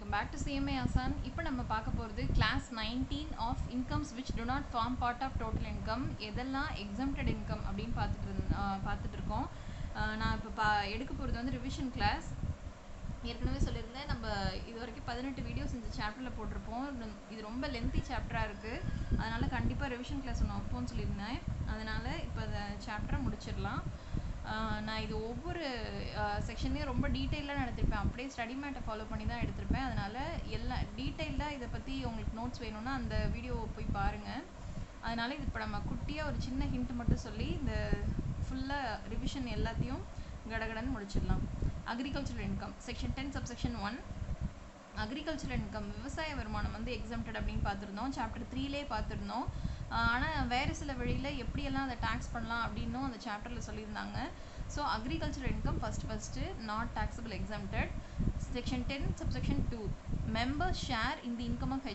welcome back to CMA Asan. இப்போ நம்ம பார்க்க போகிறது class 19 of incomes which do not form part of total income. எதெல்லாம் exempted income அப்படின்னு பார்த்துட்டு இருக்கோம். நான் இப்போ எடுக்க போகிறது வந்து ரிவிஷன் கிளாஸ். ஏற்கனவே சொல்லியிருந்தேன், நம்ம இது வரைக்கும் 18 வீடியோஸ் இந்த சாப்டரில் போட்டிருப்போம். இது ரொம்ப லென்த்தி சாப்டராக இருக்குது, அதனால் கண்டிப்பாக ரிவிஷன் கிளாஸ் ஒன்று வைப்போம்னு சொல்லியிருந்தேன். அதனால் இப்போ அந்த சாப்டரை முடிச்சிடலாம். நான் இது ஒவ்வொரு செக்ஷன்லேயும் ரொம்ப டீட்டெயிலாக நடத்திருப்பேன், அப்படியே ஸ்டடி மேட்டை ஃபாலோ பண்ணி தான் எடுத்திருப்பேன். அதனால் எல்லா டீட்டெயிலாக இதை பற்றி உங்களுக்கு நோட்ஸ் வேணும்னா அந்த வீடியோவை போய் பாருங்கள். அதனால் இது இப்போ நம்ம குட்டியாக ஒரு சின்ன ஹிண்ட் மட்டும் சொல்லி இந்த ஃபுல்லாக ரிவிஷன் எல்லாத்தையும் கடகடன்னு முடிச்சிடலாம். Agricultural income section 10 subsection 1 agricultural income விவசாய வருமானம் வந்து எக்ஸம்டட் அப்படின்னு பார்த்துருந்தோம். சாப்டர் 3லே பார்த்துருந்தோம். ஆனால் வேறு சில வழியில் எப்படியெல்லாம் அதை டேக்ஸ் பண்ணலாம் அப்படின்னும் அந்த சாப்டரில் சொல்லியிருந்தாங்க. So agricultural income first not taxable exempted. Section 10 subsection 2 members share இந்த இன்கம் ஆஃப்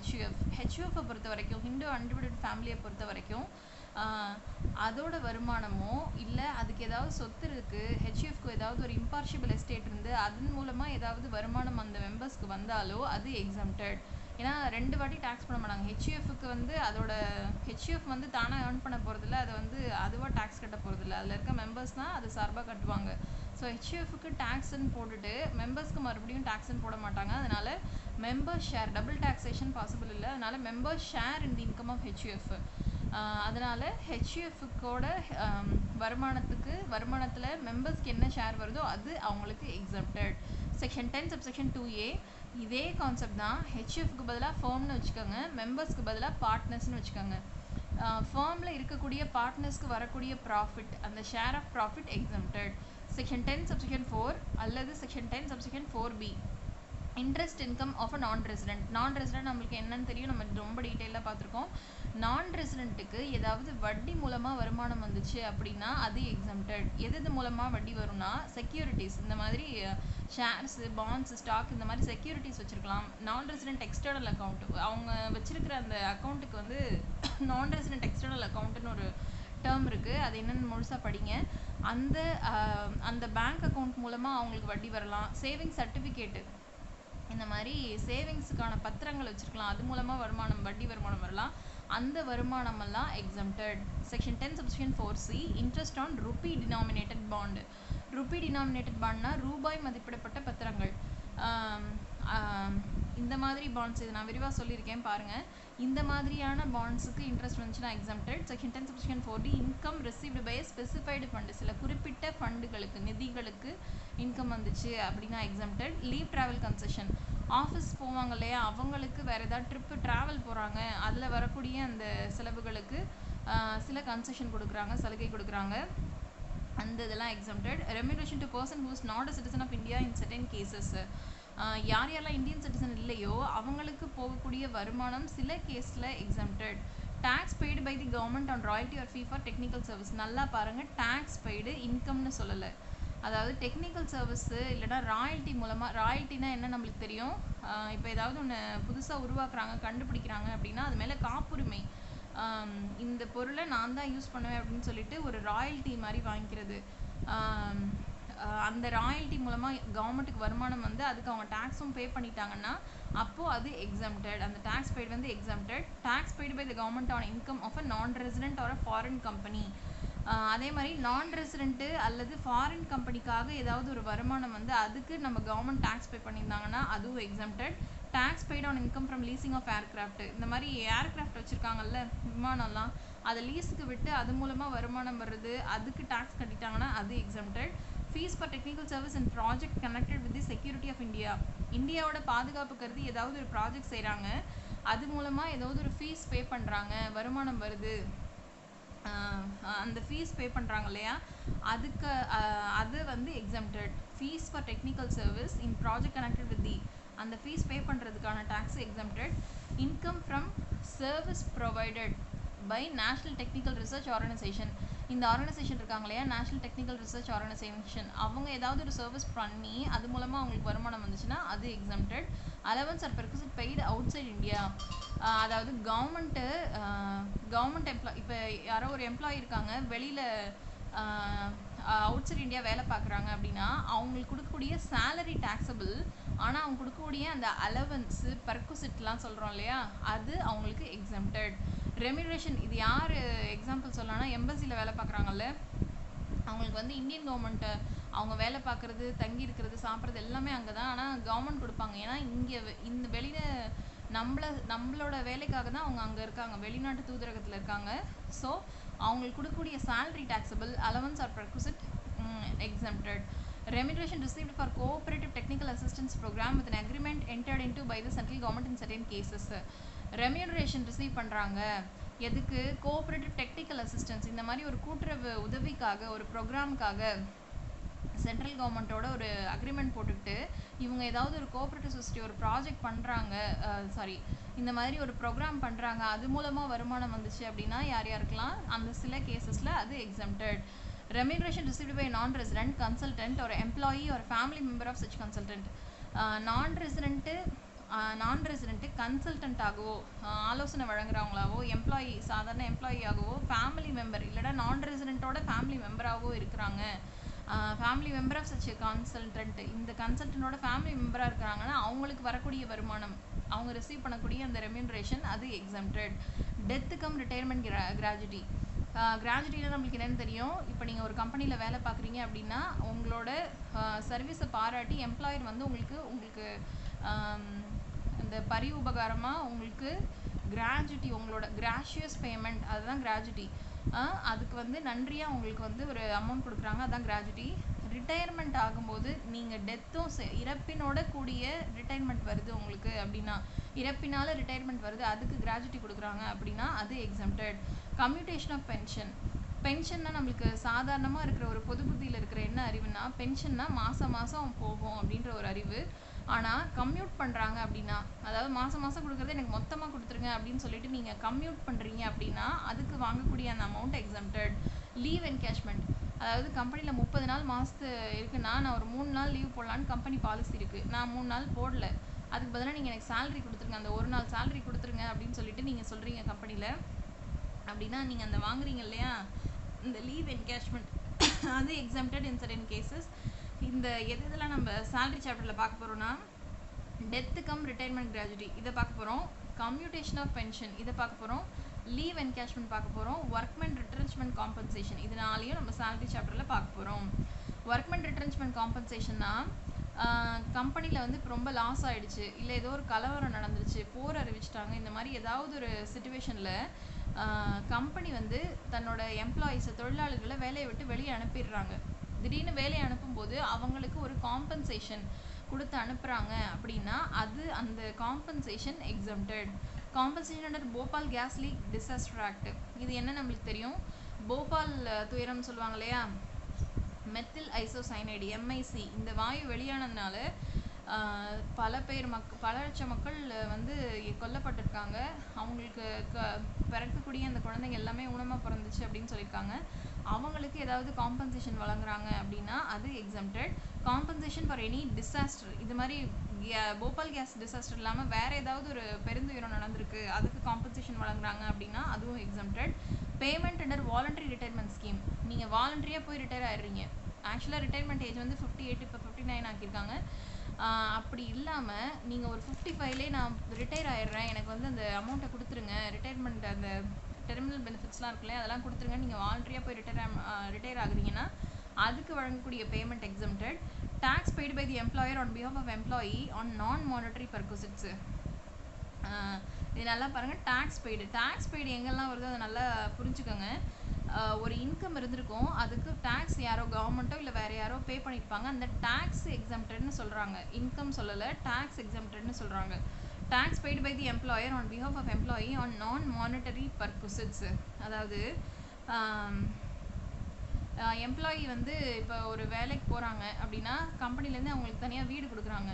ஹெச்யூஎஃப்பை பொறுத்த வரைக்கும், ஹிந்து அன்டிவைடட் ஃபேமிலியை பொறுத்த வரைக்கும் அதோட வருமானமோ இல்லை அதுக்கு ஏதாவது சொத்து இருக்குது, ஹெச்யூஎஃப்க்கு ஏதாவது ஒரு இம்பார்ஷியபிள் எஸ்டேட் இருந்து அதன் மூலமாக ஏதாவது வருமானம் அந்த மெம்பர்ஸ்க்கு வந்தாலோ அது எக்ஸம்டட். ஏன்னா 2 வாட்டி டேக்ஸ் பண்ண மாட்டாங்க. ஹெச்யூஎஃப்க்கு வந்து அதோட ஹெச்யூஎஃப் வந்து தானாக ஏர்ன் பண்ண போகிறதில்ல, அதை வந்து அதுவாக டேக்ஸ் கட்ட போகிறதில்ல, அதில் இருக்க மெம்பர்ஸ் தான் அது சார்பாக கட்டுவாங்க. ஸோ ஹெச்யூஎஃப்க்கு டேக்ஸ்ன்னு போட்டுட்டு மெம்பர்ஸ்க்கு மறுபடியும் டேக்ஸ்ன்னு போட மாட்டாங்க. அதனால் members share, double taxation possible இல்லை. அதனால் members share in the income of HUF. அதனால் ஹெச்யூஎஃப்க்கோட வருமானத்தில் மெம்பர்ஸ்க்கு என்ன ஷேர் வருதோ அது அவங்களுக்கு எக்ஸம்டட். செக்ஷன் 10 சப்செக்ஷன் 2A இதே கான்செப்ட் தான். ஹெச்யூஎஃப்க்கு பதிலாக ஃபர்ம்னு வச்சுக்கோங்க, மெம்பர்ஸ்க்கு பதிலாக பார்ட்னர்ஸ்னு வச்சுக்கோங்க. ஃபர்மில் இருக்கக்கூடிய பார்ட்னர்ஸ்க்கு வரக்கூடிய ப்ராஃபிட், அந்த share of profit exempted. Section 10 subsection 4 அல்லது section 10 subsection 4B interest income of a non resident நம்மளுக்கு என்னன்னு தெரியும், நம்ம ரொம்ப டீட்டெயிலாக பார்த்துருக்கோம். நான் ரெசிடென்ட்டுக்கு ஏதாவது வட்டி மூலமாக வருமானம் வந்துச்சு அப்படின்னா அது எக்ஸம்டட். எது மூலமாக வட்டி வரும்னா செக்யூரிட்டிஸ், இந்த மாதிரி ஷேர்ஸு, பாண்ட்ஸு, ஸ்டாக், இந்த மாதிரி செக்யூரிட்டிஸ் வச்சுருக்கலாம். நான் ரெசிடென்ட் எக்ஸ்டர்னல் அக்கௌண்ட், அவங்க வச்சுருக்கிற அந்த அக்கௌண்ட்டுக்கு வந்து நான் ரெசிடென்ட் எக்ஸ்டர்னல் அக்கௌண்ட்டுன்னு ஒரு டேர்ம் இருக்குது. அது என்னென்னு முழுசாக படிங்க. அந்த பேங்க் அக்கௌண்ட் மூலமாக அவங்களுக்கு வட்டி வரலாம். சேவிங்ஸ் சர்டிஃபிகேட்டு, இந்த மாதிரி சேவிங்ஸுக்கான பத்திரங்கள் வச்சுருக்கலாம், அது மூலமாக வட்டி வருமானம் வரலாம். அந்த வருமானமெல்லாம் exempted. Section 10 subsection 4C interest on rupee denominated bond. Rupee denominated பாண்ட்னா ரூபாய் மதிப்பிடப்பட்ட பத்திரங்கள். இந்த மாதிரி பாண்ட்ஸ் இது நான் விரிவாக சொல்லியிருக்கேன் பாருங்கள். இந்த மாதிரியான பாண்ட்ஸுக்கு இன்ட்ரெஸ்ட் வந்துச்சுன்னா exempted. Section 10 subsection 4D income received by specified fund, சில குறிப்பிட்ட ஃபண்டுகளுக்கு, நிதிகளுக்கு இன்கம் வந்துச்சு அப்படின்னா exempted. Leave travel concession, office போவாங்க இல்லையா, அவங்களுக்கு வேறு ஏதாவது ட்ராவல் போகிறாங்க, அதில் வரக்கூடிய அந்த செலவுகளுக்கு சில கன்செஷன் கொடுக்குறாங்க, சலுகை கொடுக்குறாங்க, அந்த இதெல்லாம் exempted. Remuneration to person who is not a citizen of India in certain cases, யாரெல்லாம் இந்தியன் சிட்டிசன் இல்லையோ அவங்களுக்கு போகக்கூடிய வருமானம் சில கேஸில் exempted. Tax paid by the government on royalty or fee for technical service. நல்லா பாருங்கள், டேக்ஸ் பெய்டு இன்கம்னு சொல்லலை. அதாவது டெக்னிக்கல் சர்வீஸு இல்லைனா ராயல்ட்டி மூலமாக, ராயல்ட்டினா என்ன நம்மளுக்கு தெரியும், இப்போ ஏதாவது ஒன்று புதுசாக உருவாக்குறாங்க, கண்டுபிடிக்கிறாங்க அப்படின்னா அது மேலே காப்புரிமை, இந்த பொருளை நான் தான் யூஸ் பண்ணுவேன் அப்படின்னு சொல்லிட்டு ஒரு ராயல்ட்டி மாதிரி வாங்கிக்கிறது. அந்த ராயல்ட்டி மூலமாக கவர்மெண்ட்டுக்கு வருமானம் வந்து அதுக்கு அவங்க டேக்ஸும் பே பண்ணிட்டாங்கன்னா அப்போது அது எக்ஸம்டட். அந்த டேக்ஸ் பெய்டு வந்து exempted. Tax paid by the government on income of a non resident or a foreign company. அதே மாதிரி நான் ரெசிடென்ட்டு அல்லது ஃபாரின் கம்பெனிக்காக ஏதாவது ஒரு வருமானம் வந்து அதுக்கு நம்ம கவர்மெண்ட் டேக்ஸ் பே பண்ணியிருந்தாங்கன்னா அதுவும் exempted. Tax paid on income from leasing of aircraft, இந்த மாதிரி ஏர்க்ராஃப்ட் வச்சுருக்காங்கல்ல, விமானம்லாம், அதை லீஸுக்கு விட்டு அது மூலமாக வருமானம் வருது, அதுக்கு டேக்ஸ் கட்டிட்டாங்கன்னா அது exempted. Fees for technical service and project connected with the security of India, இந்தியாவோட பாதுகாப்பு கருதி ஏதாவது ஒரு ப்ராஜெக்ட் செய்கிறாங்க, அது மூலமாக ஏதாவது ஒரு ஃபீஸ் பே பண்ணுறாங்க, வருமானம் வருது, அந்த ஃபீஸ் பே பண்ணுறாங்க இல்லையா, அதுக்கு அது வந்து exempted. Fees for technical service in project connected with the, அந்த ஃபீஸ் பே பண்ணுறதுக்கான tax exempted. Income from service provided by national technical research organisation, இந்த ஆர்கனைசேஷன் இருக்காங்க இல்லையா, நேஷ்னல் டெக்னிக்கல் ரிசர்ச் ஆர்கனைசேஷன், அவங்க ஏதாவது ஒரு சர்வீஸ் பண்ணி அது மூலமாக அவங்களுக்கு வருமானம் வந்துச்சுன்னா அது exempted. Allowance or perquisite paid outside India, அதாவது கவர்மெண்ட் எம்ப்ளாய், இப்போ யாரோ ஒரு எம்ப்ளாயி இருக்காங்க, வெளியில் அவுட் சைட் இந்தியா வேலை பார்க்குறாங்க அப்படின்னா அவங்களுக்கு கொடுக்கக்கூடிய சேலரி டேக்ஸபிள். ஆனால் அவங்க கொடுக்கக்கூடிய அந்த அலவன்ஸு பர்குசிட்லாம் சொல்கிறோம் இல்லையா, அது அவங்களுக்கு எக்ஸம்டட். ரெம்யூனரேஷன் இது யார் எக்ஸாம்பிள் சொல்லலாம்னா எம்பசியில் வேலை பார்க்குறாங்கல்ல, அவங்களுக்கு வந்து இந்தியன் கவர்மெண்ட்டை அவங்க வேலை பார்க்குறது, தங்கி இருக்கிறது, சாப்பிட்றது எல்லாமே அங்கே தான். ஆனால் கவர்மெண்ட் கொடுப்பாங்க. ஏன்னா இங்கே இந்த வெளியில் நம்மளோட வேலைக்காக தான் அவங்க அங்கே இருக்காங்க, வெளிநாட்டு தூதரகத்தில் இருக்காங்க. ஸோ அவங்களுக்கு கொடுக்கக்கூடிய salary taxable, allowance or perquisite exempted. Remuneration received for cooperative technical assistance program with an agreement entered into by the central government in certain cases. Remuneration receive பண்ணுறாங்க எதுக்கு? கோஆப்ரேட்டிவ் டெக்னிக்கல் அசிஸ்டன்ஸ், இந்த மாதிரி ஒரு கூட்டுறவு உதவிக்காக, ஒரு ப்ரோக்ராமுக்காக சென்ட்ரல் கவர்மெண்ட்டோட ஒரு அக்ரிமெண்ட் போட்டுக்கிட்டு இவங்க ஏதாவது ஒரு கோஆப்ரேட்டிவ் சொசைட்டி ஒரு ப்ராஜெக்ட் பண்ணுறாங்க, இந்த மாதிரி ஒரு ப்ரோக்ராம் பண்ணுறாங்க, அது மூலமாக வருமானம் வந்துச்சு அப்படின்னா யாருக்கெல்லாம் அந்த சில கேசஸில் அது exempted. Remuneration received by non resident consultant ஒரு எம்ப்ளாயி ஒரு family member of such consultant. Non resident கன்சல்டண்ட்டாகவோ ஆலோசனை வழங்குறவங்களாவோ, எம்ப்ளாயி சாதாரண எம்ப்ளாயியாகவோ, ஃபேமிலி மெம்பர் இல்லைனா நான் ரெசிடென்ட்டோட ஃபேமிலி மெம்பராகவோ இருக்கிறாங்க, family member of such consultant, இந்த கன்சல்டன்ட்டோட ஃபேமிலி மெம்பராக இருக்கிறாங்கன்னா அவங்களுக்கு வரக்கூடிய வருமானம், அவங்க ரிசீவ் பண்ணக்கூடிய அந்த ரெம்யூனரேஷன் அது exempted. Death cum retirement gratuity. கிராஜுவிட்டியில் நம்மளுக்கு என்னென்னு தெரியும். இப்போ நீங்கள் ஒரு கம்பெனியில் வேலை பார்க்குறீங்க அப்படின்னா உங்களோட சர்வீஸை பாராட்டி எம்ப்ளாயர் வந்து உங்களுக்கு இந்த பரி உபகாரமாக உங்களுக்கு கிராஜுவிட்டி, உங்களோட கிராஷியஸ் பேமெண்ட், அதுதான் கிராஜுவிட்டி. அதுக்கு வந்து நன்றியாக உங்களுக்கு வந்து ஒரு அமௌண்ட் கொடுக்குறாங்க, அதுதான் கிராஜுவிட்டி. ரிட்டையர்மெண்ட் ஆகும்போது நீங்கள் டெத்தும் இறப்பினோட கூடிய ரிட்டையர்மெண்ட் வருது உங்களுக்கு அப்படின்னா, இறப்பினால் ரிட்டையர்மெண்ட் வருது, அதுக்கு கிராஜுவிட்டி கொடுக்குறாங்க அப்படின்னா அது எக்ஸம்டட். Commutation of pension. பென்ஷன்னா நம்மளுக்கு சாதாரணமாக இருக்கிற ஒரு பொது புத்தியில் இருக்கிற என்ன அறிவுனா, பென்ஷன்னா மாதம் போகும் அப்படின்ற ஒரு அறிவு. ஆனால் கம்யூட் பண்ணுறாங்க அப்படின்னா, அதாவது மாதம் கொடுக்குறது எனக்கு மொத்தமாக கொடுத்துருங்க அப்படின்னு சொல்லிட்டு நீங்கள் கம்யூட் பண்ணுறீங்க அப்படின்னா அதுக்கு வாங்கக்கூடிய அந்த அமௌண்ட் எக்ஸம்டட். லீவ் என்கேஷ்மெண்ட், அதாவது கம்பெனியில் 30 நாள் மாதத்து இருக்குன்னா நான் ஒரு 3 நாள் லீவ் போடலான்னு கம்பெனி பாலிசி இருக்குது, நான் 3 நாள் போடல, அதுக்கு பதிலாக நீங்கள் எனக்கு சேலரி கொடுத்துருங்க, அந்த ஒரு நாள் சேலரி கொடுத்துருங்க அப்படின்னு சொல்லிட்டு நீங்கள் சொல்கிறீங்க கம்பெனியில் அப்படின்னா, நீங்கள் அந்த வாங்குறீங்க இல்லையா இந்த லீவ் என்கேஷ்மெண்ட், அது எக்ஸம்டட் இன் சர்டன் கேசஸ். இந்த எதெல்லாம் நம்ம சேலரி சாப்டரில் பார்க்க போகிறோன்னா, டெத்து கம் ரிட்டையர்மெண்ட் கிராஜுவிட்டி இதை பார்க்க போகிறோம், கம்யூட்டேஷன் ஆஃப் பென்ஷன் இதை பார்க்க போகிறோம், லீவ் என்கேஷ்மெண்ட் பார்க்க போகிறோம், ஒர்க்மென் ரிட்ரென்ச்மெண்ட் காம்பன்சேஷன் இதனாலையும் நம்ம சேலரி சாப்டரில் பார்க்க போகிறோம். ஒர்க்மென் ரிட்ரென்ச்மெண்ட் காம்பன்சேஷன்னா கம்பெனியில் வந்து இப்போ ரொம்ப லாஸ் ஆகிடுச்சு, இல்லை ஏதோ ஒரு கலவரம் நடந்துருச்சு, போர் அறிவிச்சிட்டாங்க, இந்த மாதிரி ஏதாவது ஒரு சிச்சுவேஷனில் கம்பெனி வந்து தன்னோட எம்ப்ளாயீஸை, தொழிலாளர்களை வேலையை விட்டு வெளியே அனுப்பிடுறாங்க. திடீர்னு வேலையை அனுப்பும்போது அவங்களுக்கு ஒரு காம்பன்சேஷன் கொடுத்து அனுப்புகிறாங்க அப்படின்னா அது அந்த compensation exempted. Compensation under Bhopal gas leak disaster act, இது என்ன நம்மளுக்கு தெரியும், போபால் துயரம் சொல்லுவாங்க இல்லையா, மெத்தில் ஐசோசைனைடு MIC, இந்த வாயு வெளியானதுனால பல லட்சம் மக்கள் வந்து கொல்லப்பட்டிருக்காங்க. அவங்களுக்கு பிறக்கக்கூடிய அந்த குழந்தைங்க எல்லாமே ஊனமாக பிறந்துச்சு அப்படின்னு சொல்லியிருக்காங்க. அவங்களுக்கு ஏதாவது காம்பன்சேஷன் வழங்குறாங்க அப்படின்னா அது exempted. Compensation for any disaster, இது மாதிரி போபால் கேஸ் டிசாஸ்டர் இல்லாமல் வேறு ஏதாவது ஒரு பெருந்துயரம் நடந்திருக்கு, அதுக்கு காம்பன்சேஷன் வழங்குறாங்க அப்படின்னா அதுவும் exempted. Payment under voluntary retirement scheme, நீங்கள் வாலண்டரியாக போய் ரிட்டையர் ஆகிடுறீங்க. ஆக்சுவலாக ரிட்டையர்மெண்ட் ஏஜ் வந்து 58, இப்போ 59 ஆக்கியிருக்காங்க. அப்படி இல்லாமல் நீங்கள் ஒரு 55லே நான் ரிட்டையர் ஆகிடுறேன், எனக்கு வந்து அந்த அமௌண்ட்டை கொடுத்துருங்க, ரிட்டையர்மெண்ட் அந்த டெர்மினல் பெனிஃபிட்ஸ்லாம் இருக்குல்ல அதெல்லாம் கொடுத்துருங்க, நீங்கள் வாலண்டரியாக போய் ரிட்டையர் ஆகுறீங்கன்னா அதுக்கு வழங்கக்கூடிய payment exempted. Tax paid by the employer on behalf of employee on non monetary purposes, இது நல்லா பாருங்கள். டேக்ஸ் பெய்டு எங்கெல்லாம் வருதோ அதை நல்லா புரிஞ்சுக்கோங்க. ஒரு இன்கம் இருந்திருக்கும், அதுக்கு டேக்ஸ் யாரோ கவர்மெண்ட்டோ இல்லை வேறு யாரோ பே பண்ணியிருப்பாங்க, அந்த டேக்ஸ் எக்ஸம்டட்னு சொல்கிறாங்க, இன்கம் சொல்லலை, டேக்ஸ் எக்ஸம்டட்னு சொல்கிறாங்க. Tax paid by the employer on behalf of employee on non monetary purposes, அதாவது எம்ப்ளாயி வந்து இப்போ ஒரு வேலைக்கு போகிறாங்க அப்படின்னா கம்பெனிலேருந்து அவங்களுக்கு தனியாக வீடு கொடுக்குறாங்க,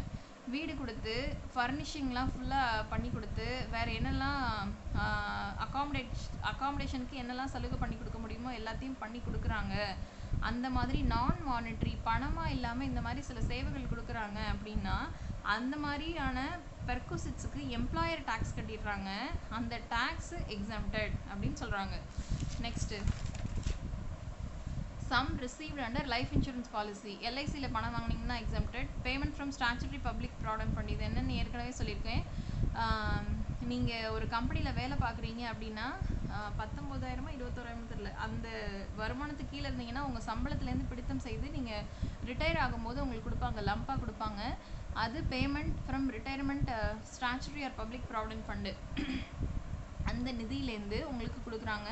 வீடு கொடுத்து ஃபர்னிஷிங்லாம் ஃபுல்லாக பண்ணி கொடுத்து வேறு என்னெல்லாம் அகாமடேஷனுக்கு என்னெல்லாம் சலுகை பண்ணி கொடுக்க முடியுமோ எல்லாத்தையும் பண்ணி கொடுக்குறாங்க. அந்த மாதிரி நான் மானிட்டரி பணமாக இல்லாமல் இந்த மாதிரி சில சேவைகள் கொடுக்குறாங்க அப்படின்னா அந்த மாதிரியான பெர்குசிட்ஸுக்கு எம்ப்ளாயர் டேக்ஸ் கட்டிடுறாங்க, அந்த டேக்ஸ் எக்ஸம்டட் அப்படின்னு சொல்கிறாங்க. Next sum received under life insurance policy. LICல பணம் வாங்குனீங்கன்னா exempted. Payment from statutory public provident fund. இது என்னன்னு ஏற்கனவே சொல்லியிருக்கேன். நீங்கள் ஒரு கம்பெனியில் வேலை பார்க்குறீங்க அப்படின்னா 19,000 21,000 தெரியல, அந்த வருமானத்துக்கு கீழே இருந்தீங்கன்னா உங்கள் சம்பளத்துலேருந்து பிடித்தம் செய்து நீங்கள் ரிட்டையர் ஆகும்போது உங்களுக்கு கொடுப்பாங்க, லம்பாக கொடுப்பாங்க. அது payment from retirement statutory or public provident fund. அந்த நிதியிலேருந்து உங்களுக்கு கொடுக்குறாங்க.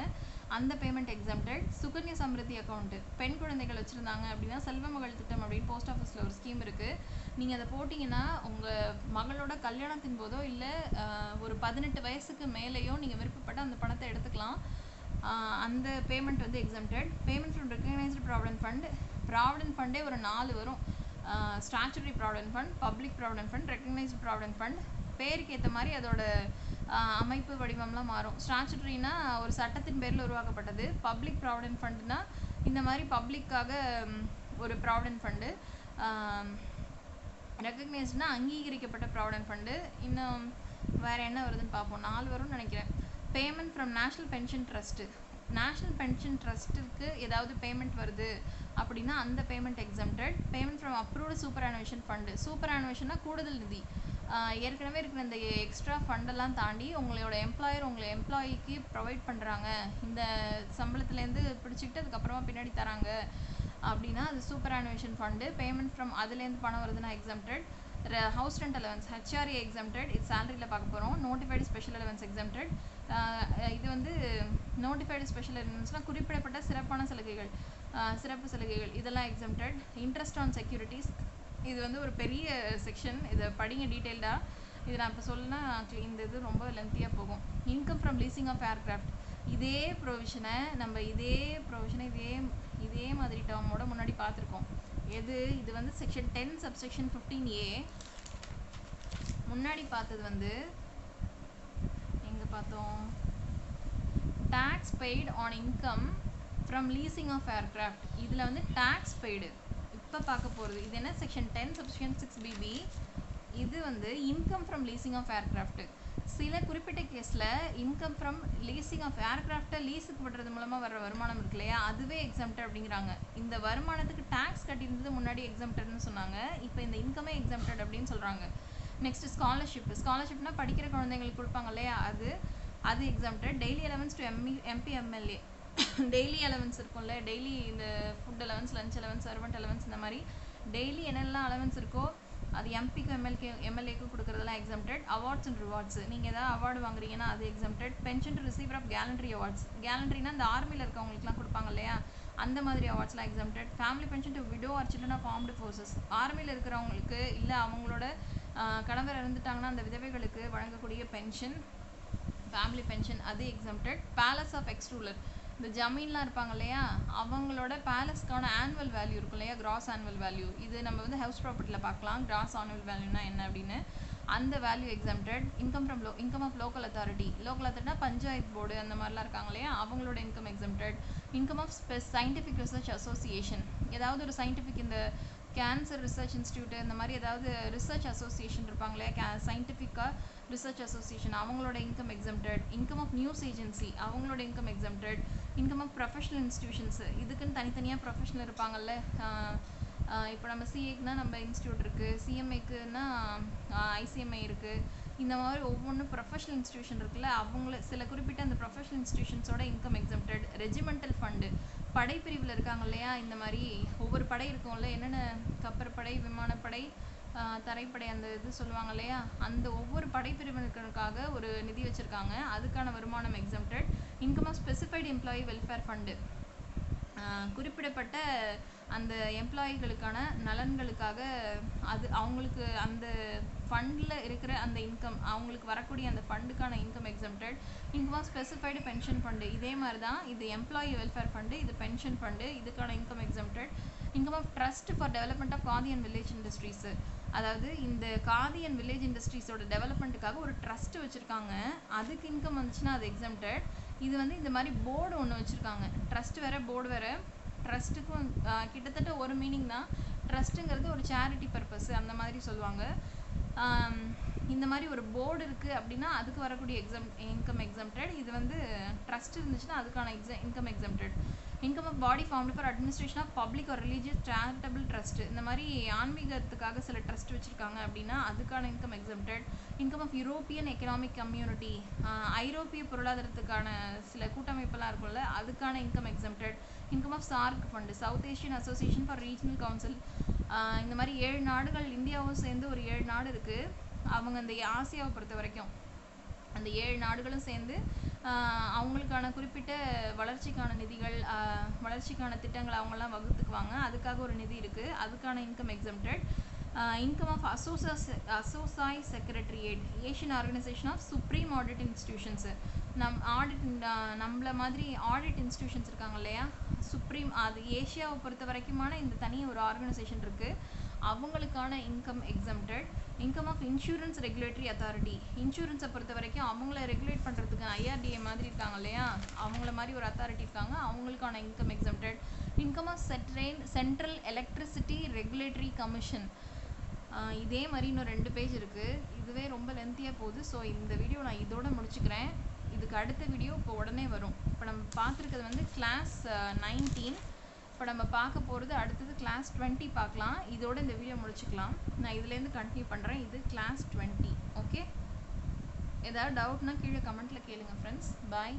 அந்த payment exempted. Sukanya Samriddhi account, பெண் குழந்தைகள் வச்சுருந்தாங்க அப்படின்னா செல்வ மகள் திட்டம் அப்படின்னு போஸ்ட் ஆஃபீஸில் ஒரு ஸ்கீம் இருக்குது. நீங்கள் அதை போட்டிங்கன்னா உங்கள் மகளோட கல்யாணத்தின் போதோ இல்லை ஒரு 18 வயசுக்கு மேலேயோ நீங்கள் விருப்பப்பட்ட அந்த பணத்தை எடுத்துக்கலாம். அந்த பேமெண்ட் வந்து exempted. Payment from recognised provident fund. Provident ஃபண்டே ஒரு 4 வரும். Statutory provident fund, public provident fund, recognised provident fund. பேருக்கு ஏற்ற மாதிரி அதோட அமைப்பு வடிவம்லாம் மாறும். ஸ்டாச்சுட்டரினா ஒரு சட்டத்தின் பேரில் உருவாக்கப்பட்டது. பப்ளிக் ப்ராவிடென்ட் ஃபண்டுனா இந்த மாதிரி பப்ளிக்காக ஒரு ப்ராவிடென்ட் ஃபண்டு. ரெகக்னைஸ்டுனா அங்கீகரிக்கப்பட்ட ப்ராவிடென்ட் ஃபண்டு. இன்னும் வேறு என்ன வருதுன்னு பார்ப்போம். 4 வரும்னு நினைக்கிறேன். Payment from national pension trust. National pension ட்ரஸ்ட்டுக்கு ஏதாவது பேமெண்ட் வருது அப்படின்னா அந்த payment exempted. Payment from approved superannuation fund. சூப்பர் அனுவேஷன்னா கூடுதல் நிதி. ஏற்கனவே இருக்கிற இந்த எக்ஸ்ட்ரா ஃபண்டெல்லாம் தாண்டி உங்களோட எம்ப்ளாயர் உங்களை எம்ப்ளாயிக்கு ப்ரொவைட் பண்ணுறாங்க, இந்த சம்பளத்துலேருந்து பிடிச்சிக்கிட்டு அதுக்கப்புறமா பின்னாடி தராங்க அப்படின்னா அது சூப்பர் அனுவேஷன் ஃபண்டு. பேமெண்ட் ஃப்ரம் அதுலேருந்து பணம் வருதுன்னா exempted. House rent allowance HRA exempted. இது சேலரியில் பார்க்க போகிறோம். Notified special allowance exempted. இது வந்து நோட்டிஃபைடு ஸ்பெஷல் அலவன்ஸ்னால் குறிப்பிடப்பட்ட சிறப்பான சலுகைகள், சிறப்பு சலுகைகள் இதெல்லாம் எக்ஸம்டட். Interest on securities. இது வந்து ஒரு பெரிய செக்ஷன், இதை படிங்க டீட்டெயில்டாக. இது நான் இப்போ சொல்லனா இந்த இது ரொம்ப லென்த்தியாக போகும். Income from leasing of aircraft. இதே ப்ரொவிஷனை இதே மாதிரி டேர்மோட முன்னாடி பார்த்துருக்கோம். இது வந்து செக்ஷன் 10 சப்செக்ஷன் 15A. முன்னாடி பார்த்தது வந்து எங்கே பார்த்தோம்? Tax paid on income from leasing of aircraft. இதில் வந்து டேக்ஸ் பெய்டு இப்போ பார்க்க போகிறது. இது என்ன? Section 10 subsection 6BB. இது வந்து income from leasing of aircraft. சில குறிப்பிட்ட கேஸில் இன்கம் ஃப்ரம் லீசிங் ஆஃப் ஏர்க்ராஃப்டை லீஸுக்கு விடுறது மூலமாக வர வருமானம் இருக்கு இல்லையா, அதுவே எக்ஸம்டட் அப்படிங்கிறாங்க. இந்த வருமானத்துக்கு டேக்ஸ் கட்டியிருந்தது முன்னாடி எக்ஸம்டட்னு சொன்னாங்க, இப்போ இந்த இன்கமே எக்ஸம்டட் அப்படின்னு சொல்கிறாங்க. நெக்ஸ்ட் ஸ்காலர்ஷிப்னா படிக்கிற குழந்தைங்களுக்கு கொடுப்பாங்க இல்லையா, அது exempted. Daily allowance to MP MLA. Daily allowance இருக்கும்ல, டெய்லி இந்த food allowance, lunch allowance, servant allowance, இந்த மாதிரி டெய்லி என்னெல்லாம் அலவன்ஸ் இருக்கோ அது எம்பிக்கு MLAக்கு கொடுக்குறதெல்லாம் எக்ஸம்டட். Awards and rewards. நீங்கள் ஏதாவது அவார்டு வாங்குறீங்கன்னா அது exempted. Pension to receiver of gallantry awards. கேலண்ட்ரினா இந்த ஆர்மியில் இருக்கவங்களுக்குலாம் கொடுப்பாங்க இல்லையா, அந்த மாதிரி அவார்ட்ஸ்லாம் exempted. Family pension to widow or children of armed forces. ஆர்மியில் இருக்கிறவங்களுக்கு இல்லை அவங்களோட கணவர் இறந்துட்டாங்கன்னா அந்த விதவைகளுக்கு வழங்கக்கூடிய பென்ஷன், ஃபேமிலி பென்ஷன், அது exempted. Palace of ex ruler. இந்த ஜமீன்லாம் இருப்பாங்க இல்லையா, அவங்களோட பேலஸ்க்கான ஆனுவல் வேல்யூ இருக்கும் இல்லையா, கிராஸ் ஆனுவல் வேல்யூ. இது நம்ம வந்து ஹவுஸ் ப்ராப்பர்ட்டியில் பார்க்கலாம். கிராஸ் ஆனுவல் வேல்யூனா என்ன அப்படின்னு. அந்த value exempted. Income of local அத்தாரிட்டினா பஞ்சாயத்து போர்டு அந்த மாதிரிலாம் இருக்காங்க இல்லையா, அவங்களோட income exempted. Income of scientific research association. ஏதாவது ஒரு சயின்டிஃபிக், இந்த கேன்சர் ரிசர்ச் இன்ஸ்டியூட்டு இந்த மாதிரி ஏதாவது ரிசர்ச் அசோசியேஷன் இருப்பாங்க இல்லையா, சயின்டிஃபிக்காக ரிசர்ச் அசோசியேஷன், அவங்களோட income exempted. Income of news agency, அவங்களோட income exempted. Income of professional institutions, இதுக்குன்னு தனித்தனியாக ப்ரொஃபஷனல் இருப்பாங்கல்ல. இப்போ நம்ம CAக்குனா நம்ம இன்ஸ்டியூட் இருக்குது, CMAக்குன்னா ICMI இருக்குது. இந்த மாதிரி ஒவ்வொன்றும் ப்ரொஃபஷனல் இன்ஸ்டிடியூஷன் இருக்குல்ல, அவங்கள சில குறிப்பிட்ட அந்த ப்ரொஃபஷனல் இன்ஸ்டிடியூஷன்ஸோட இன்கம் எக்ஸம்டட். Regimental fund. படைப்பிரிவில் இருக்காங்க இல்லையா, இந்த மாதிரி ஒவ்வொரு படை இருக்கும்ல, என்னென்ன கப்பற்படை, விமானப்படை, தரைப்படை, அந்த இது சொல்லுவாங்க இல்லையா, அந்த ஒவ்வொரு படைப்பிரிவினருக்காக ஒரு நிதி வச்சுருக்காங்க, அதுக்கான வருமானம் exempted. Income of specified employee welfare fund. குறிப்பிடப்பட்ட அந்த எம்ப்ளாயிகளுக்கான நலன்களுக்காக அது அவங்களுக்கு அந்த ஃபண்டில் இருக்கிற அந்த இன்கம், அவங்களுக்கு வரக்கூடிய அந்த ஃபண்டுக்கான income exempted. Income of specified pension fund. இதே மாதிரி தான், இது எம்ப்ளாயி வெல்ஃபேர் ஃபண்டு, இது பென்ஷன் ஃபண்டு, இதுக்கான income exempted. Income of trust for development of khadi and village industries. அதாவது இந்த காதி அண்ட் வில்லேஜ் இண்டஸ்ட்ரீஸோட டெவலப்மெண்ட்டுக்காக ஒரு ட்ரஸ்ட் வச்சுருக்காங்க, அதுக்கு இன்கம் வந்துச்சுன்னா அது எக்ஸம்டட். இது வந்து இந்த மாதிரி போர்டு ஒன்று வச்சுருக்காங்க, ட்ரஸ்ட் வேறு போர்டு வேறு. ட்ரஸ்ட்டுக்கும் கிட்டத்தட்ட ஒரு மீனிங் தான். ட்ரஸ்ட்டுங்கிறது ஒரு சேரிட்டி பர்பஸ் அந்த மாதிரி சொல்லுவாங்க. இந்த மாதிரி ஒரு போர்டு இருக்குது அப்படின்னா அதுக்கு வரக்கூடிய இன்கம் எக்ஸம்டட். இது வந்து ட்ரஸ்ட் இருந்துச்சுன்னா அதுக்கான income exempted. Income of body formed for administration of public or religious charitable trust. இந்த மாதிரி ஆன்மீகத்துக்காக சில ட்ரஸ்ட் வச்சுருக்காங்க அப்படின்னா அதுக்கான income exempted. Income of European economic community, ஐரோப்பிய பொருளாதாரத்துக்கான சில கூட்டமைப்பெல்லாம் இருக்கும்ல, அதுக்கான income exempted. Income of SAARC fund, South Asian association for regional council. இந்த மாதிரி 7 நாடுகள், இந்தியாவும் சேர்ந்து ஒரு 7 நாடு இருக்குது. அவங்க இந்த ஆசியாவை பொறுத்த வரைக்கும் அந்த 7 நாடுகளும் சேர்ந்து அவங்களுக்கான குறிப்பிட்ட வளர்ச்சிக்கான நிதிகள், வளர்ச்சிக்கான திட்டங்கள் அவங்கெல்லாம் வகுத்துக்குவாங்க. அதுக்காக ஒரு நிதி இருக்குது, அதுக்கான income exempted. Income of ASOSAI secretariat, Asian organisation of supreme audit institutions. நம்மள மாதிரி ஆடிட் இன்ஸ்டிடியூஷன்ஸ் இருக்காங்க இல்லையா, சுப்ரீம், அது ஏஷியாவை பொறுத்த வரைக்குமான இந்த தனி ஒரு ஆர்கனைசேஷன் இருக்குது, அவங்களுக்கான income exempted. Income of insurance regulatory authority, இன்சூரன்ஸை பொறுத்த வரைக்கும் அவங்கள ரெகுலேட் பண்ணுறதுக்கு ஐஆர்டிஏ மாதிரி இருக்காங்க இல்லையா, அவங்கள மாதிரி ஒரு அத்தாரிட்டி இருக்காங்க, அவங்களுக்கான income exempted. Income of central electricity regulatory commission. இதே மாதிரி இன்னும் 2 பேஜ் இருக்குது, இதுவே ரொம்ப லென்த்தியாக போகுது. ஸோ இந்த வீடியோ நான் இதோட முடிச்சுக்கிறேன். இதுக்கு அடுத்த வீடியோ இப்போ உடனே வரும். இப்போ நம்ம பார்த்துருக்கிறது வந்து கிளாஸ் 19. இப்போ நம்ம பார்க்க போகிறது அடுத்தது கிளாஸ் 20 பார்க்கலாம். இதோட இந்த வீடியோ முடிச்சுக்கலாம். நான் இதுலேருந்து கண்டினியூ பண்ணுறேன். இது கிளாஸ் 20. ஓகே, ஏதாவது டவுட்னா கீழே கமெண்ட்டில் கேளுங்க ஃப்ரெண்ட்ஸ். பாய்.